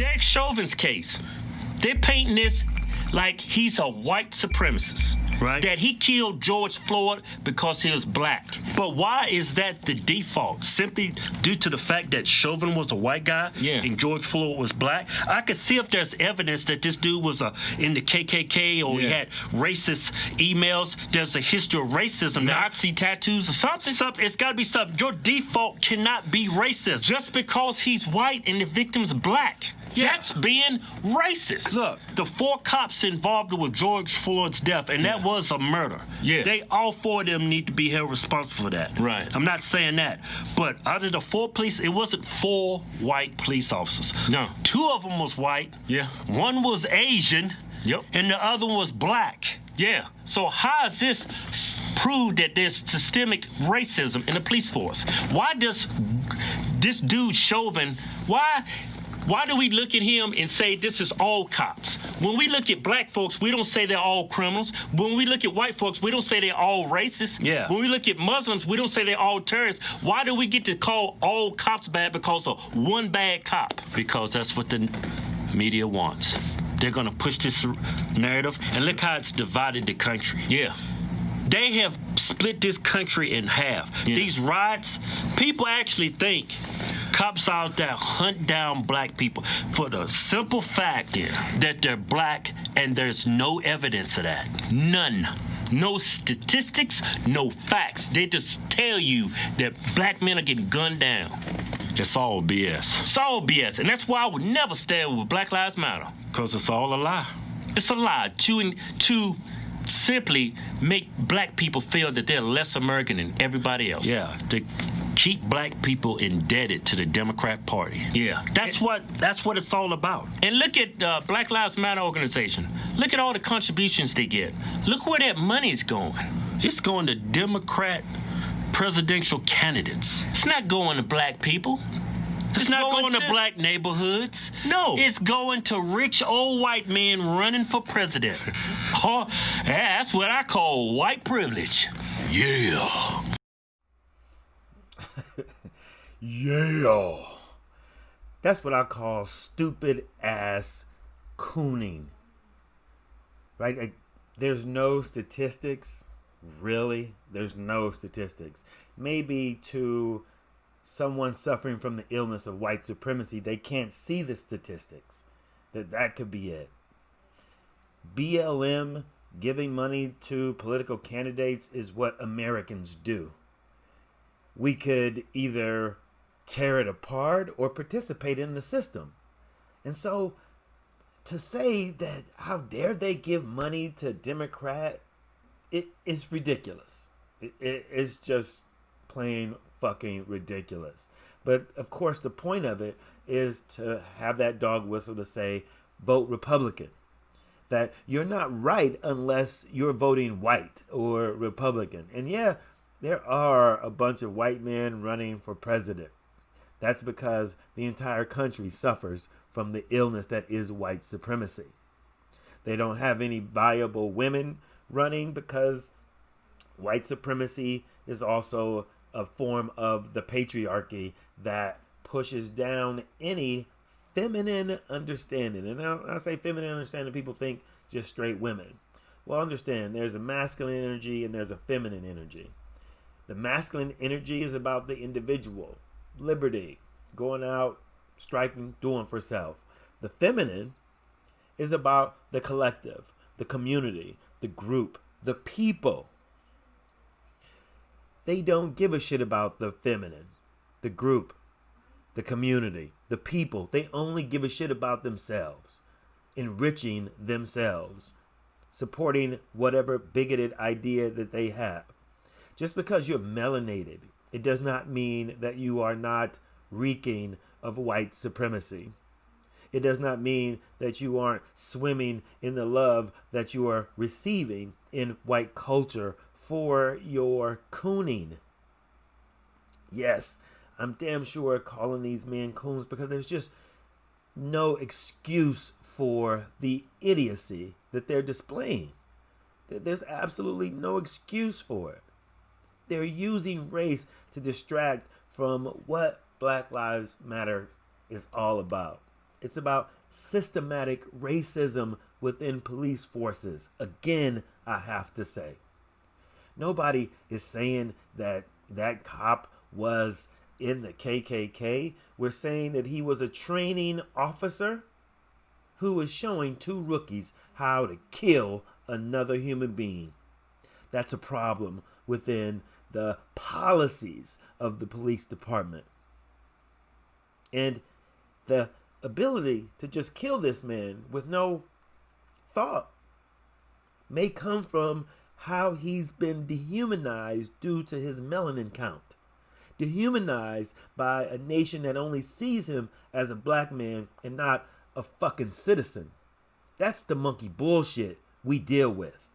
Derek Chauvin's case, they're painting this like he's a white supremacist. Right. That he killed George Floyd because he was black. But why is that the default? Simply due to the fact that Chauvin was a white guy and George Floyd was black? I could see if there's evidence that this dude was in the KKK or he had racist emails. There's a history of racism. Nazi tattoos or something. It's got to be something. Your default cannot be racist. Just because he's white and the victim's black. Yeah. That's being racist. Look, the 4 cops involved with George Floyd's death, and that was a murder. Yeah. They, all 4 of them need to be held responsible for that. Right. I'm not saying that. But out of the 4 police, it wasn't 4 white police officers. No. 2 of them was white. Yeah. 1 was Asian. Yep. And the other one was black. Yeah. So how is this prove that there's systemic racism in the police force? Why does this dude Chauvin, why do we look at him and say this is all cops? When we look at black folks, we don't say they're all criminals. When we look at white folks, we don't say they're all racist. Yeah. When we look at Muslims, we don't say they're all terrorists. Why do we get to call all cops bad because of one bad cop? Because that's what the media wants. They're going to push this narrative, and look how it's divided the country. Yeah. They have split this country in half. Yeah. These riots, people actually think cops out there hunt down black people for the simple fact that they're black, and there's no evidence of that. None. No statistics, no facts. They just tell you that black men are getting gunned down. It's all BS. It's all BS, and that's why I would never stand with Black Lives Matter. Because it's all a lie. It's a lie to simply make black people feel that they're less American than everybody else. Yeah, to keep black people indebted to the Democrat Party. Yeah, that's what it's all about. And look at Black Lives Matter organization. Look at all the contributions they get. Look where that money's going. It's going to Democrat presidential candidates. It's not going to black people. It's not going to black neighborhoods. No. It's going to rich old white men running for president. Oh, that's what I call white privilege. Yeah. Yeah. That's what I call stupid ass cooning. Right? Like, there's no statistics. Really? There's no statistics. Maybe to someone suffering from the illness of white supremacy, they can't see the statistics. That could be it. BLM giving money to political candidates is what Americans do. We could either tear it apart or participate in the system. And so to say that how dare they give money to Democrat, it is ridiculous. It is just plain fucking ridiculous. But of course the point of it is to have that dog whistle to say vote Republican. That you're not right unless you're voting white or Republican. And yeah, there are a bunch of white men running for president. That's because the entire country suffers from the illness that is white supremacy. They don't have any viable women running because white supremacy is also a form of the patriarchy that pushes down any feminine understanding. And now I say feminine understanding, people think just straight women. Well, understand there's a masculine energy and there's a feminine energy. The masculine energy is about the individual, liberty, going out, striking, doing for self. The feminine is about the collective, the community, the group, the people. They don't give a shit about the feminine, the group, the community, the people. They only give a shit about themselves, enriching themselves, supporting whatever bigoted idea that they have. Just because you're melanated, it does not mean that you are not reeking of white supremacy. It does not mean that you aren't swimming in the love that you are receiving in white culture for your cooning. Yes, I'm damn sure calling these men coons because there's just no excuse for the idiocy that they're displaying. There's absolutely no excuse for it. They're using race to distract from what Black Lives Matter is all about. It's about systematic racism within police forces. Again, I have to say. Nobody is saying that that cop was in the KKK. We're saying that he was a training officer who was showing two rookies how to kill another human being. That's a problem within the policies of the police department. And the ability to just kill this man with no thought may come from how he's been dehumanized due to his melanin count. Dehumanized by a nation that only sees him as a black man and not a fucking citizen. That's the monkey bullshit we deal with.